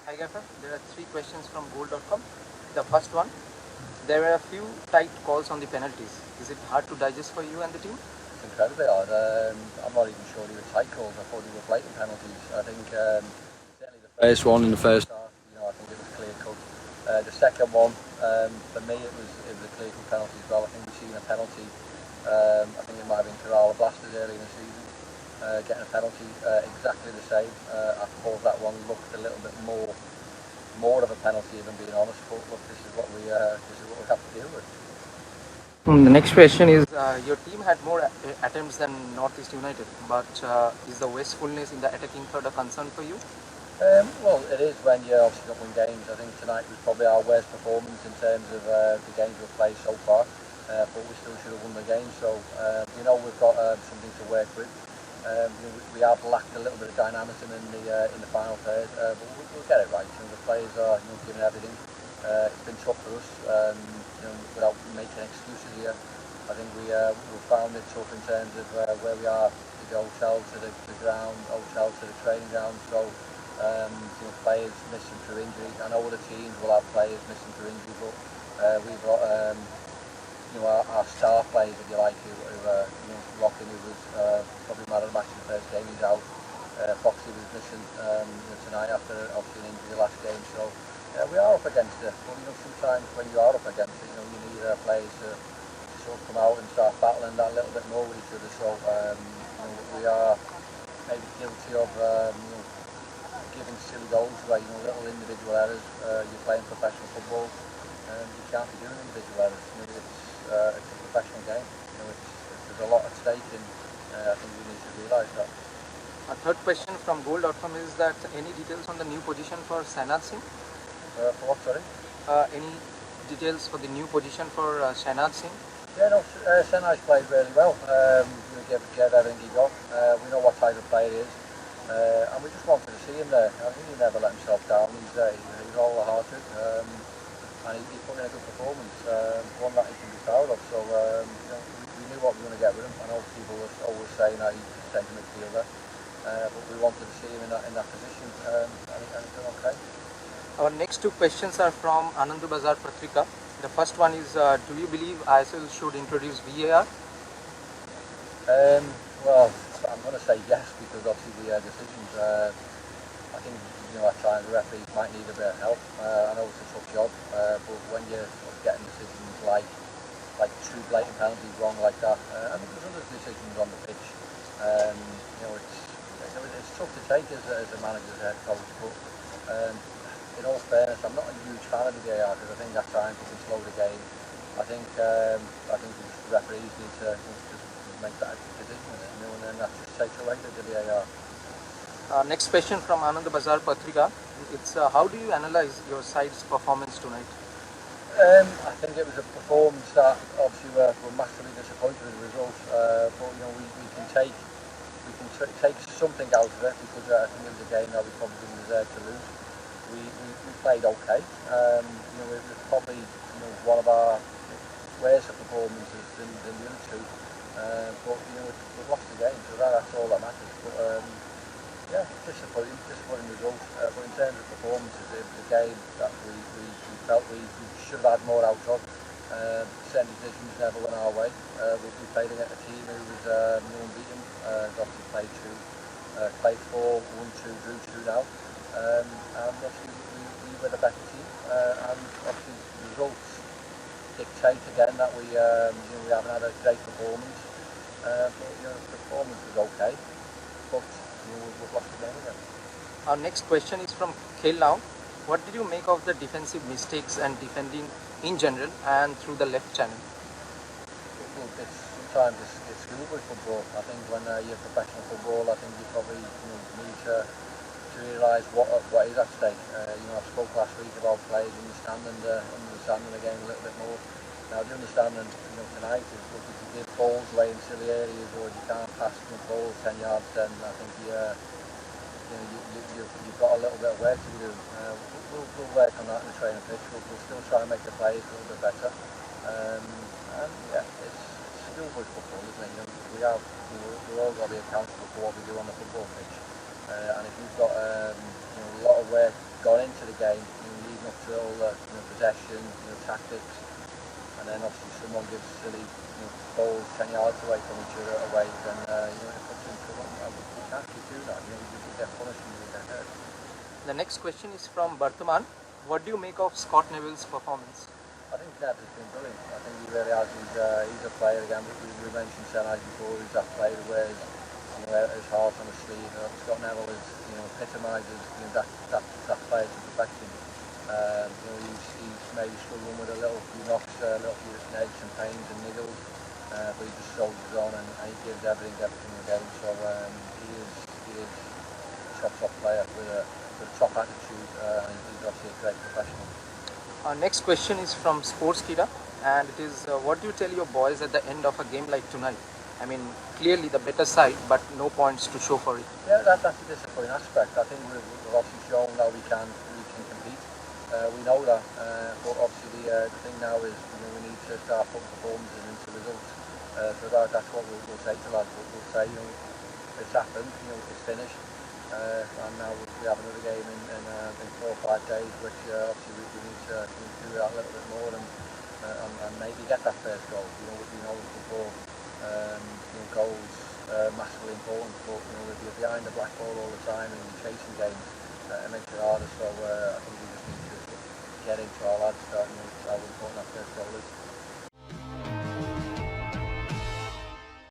Hi Gaffer, there are three questions from goal.com. The first one, there were a few tight calls on the penalties. Is it hard to digest for you and the team? It's incredibly hard. I'm not even sure they were tight calls. I thought they were blatant penalties. I think certainly the first one in the first half, I think it was clear cut. The second one, for me, it was a clear cut penalty as well. I think we've seen a penalty. I think it might have been Kerala Blasters early in the season, getting a penalty exactly the same. I thought that one looked a little bit more of a penalty, if I'm being honest. But look, this is what we have to deal with. The next question is, your team had more attempts than Northeast United, but is the wastefulness in the attacking third a concern for you? Well, it is when you obviously don't win games. I think tonight was probably our worst performance in terms of the games we've played so far, but we still should have won the game. So we've got something to work with. We have lacked a little bit of dynamism in the final third, but we'll get it right. The players are giving everything. It's been tough for us, without making excuses here. I think we found it tough in terms of where we are, the hotel to the ground, hotel to the training ground. So players missing through injury. I know other teams will have players missing through injury, but we've got our star players, if you like, who Robbie, who was probably man of the match in the first game, he's out. Foxy was missing tonight after obviously an injury last game. So we are up against it. But sometimes when you are up against it, you need players to sort of come out and start battling that a little bit more with each other. So we are maybe guilty of giving silly goals away, little individual errors. You're playing professional football, and you can't be doing individual errors. It's a professional game. There's a lot at stake, and I think we need to realise that. A third question from goal.com is that any details on the new position for Sanad Singh? For what, sorry? Any details for the new position for Sanad Singh? Yeah, no, Sanad's played really well. We gave everything he got. We know what type of player he is. And we just wanted to see him there. I think he never let himself down. He's all-hearted, and he put in a good performance, one that he can be proud of. So we knew what we were going to get with him. I know people were always saying that he's a centre midfielder, but we wanted to see him in that position, and he's done okay. Our next two questions are from Anandu Bazar Patrika. The first one is, do you believe ISL should introduce VAR? Well, I'm going to say yes, because obviously the decisions, I think, at times the referees might need a bit of help. I know it's a tough job, but when you're getting decisions like two blatant penalties wrong like that, I think there's other decisions on the pitch. It's tough to take as a manager, as a head coach, but in all fairness, I'm not a huge fan of the VAR, because I think at times it can slow the game. I think the referees need to just make that decision, and then that just takes away the VAR. Next question from Anand Bazar Patrika. It's how do you analyze your side's performance tonight? I think it was a performance that obviously we're massively disappointed with the results, but we can take something out of it, because I think it was a game that we probably didn't deserve to lose. We played okay. It was probably one of our worst performances than the other two. But we've lost the game, so that's all that matters. But disappointing result. But in terms of performances, it was a game that we felt we should have had more out of. Certain decisions never went our way. We played against a team who was unbeaten. Obviously played 4, won 2, drew 2 now. And obviously we were the better team. And obviously the results dictate again that we haven't had a great performance. But the performance was okay. But we've lost the game again. Our next question is from Khel Now. What did you make of the defensive mistakes and defending in general and through the left channel? Sometimes it's schoolboy football. I think when you're professional football, I think you probably need to realise what is at stake. I spoke last week about players understanding the game a little bit more. Now the understanding tonight is, look, if you give balls away in silly areas, or you can't pass balls 10 yards, then I think you've got a little bit of work to do. We'll work on that in the training pitch. We'll still try and make the players a little bit better. It's schoolboy football, isn't it? We're all got to be accountable for what we do on the football pitch. And if you've got a lot of work gone into the game, leading up to all the possession, tactics, and then obviously someone gives silly balls 10 yards away from each other away, then it puts you in trouble. We can't keep doing that. You get punished and you get hurt. The next question is from Bartman. What do you make of Scott Neville's performance? I think Nev has been brilliant. I think he really has. He's a player again. We mentioned Senai before. He's that player who wears his heart on his sleeve. Scott Neville is epitomises that player to perfection. He's maybe struggling with a little few knocks, a little few aches and pains and niggles, but he just soldiers on and he gives everything in the game. So he is a top player with a top attitude, and he's obviously a great professional. Our next question is from Sports Kida, and it is what do you tell your boys at the end of a game like tonight? I mean, clearly the better side, but no points to show for it. Yeah, that's a disappointing aspect. I think we've obviously shown that we can compete. We know that, but obviously the thing now is we need to start putting performances into results. So that's what we'll say to lads. We'll say it's happened, it's finished, and now we have another game in 4 or 5 days, which obviously we need to do that a little bit more and maybe get that first goal. We know before. Goals massively important, but if you're behind the black ball all the time and you're chasing games, it makes it harder. So I think we just need to get into our lads, how important that first goal is.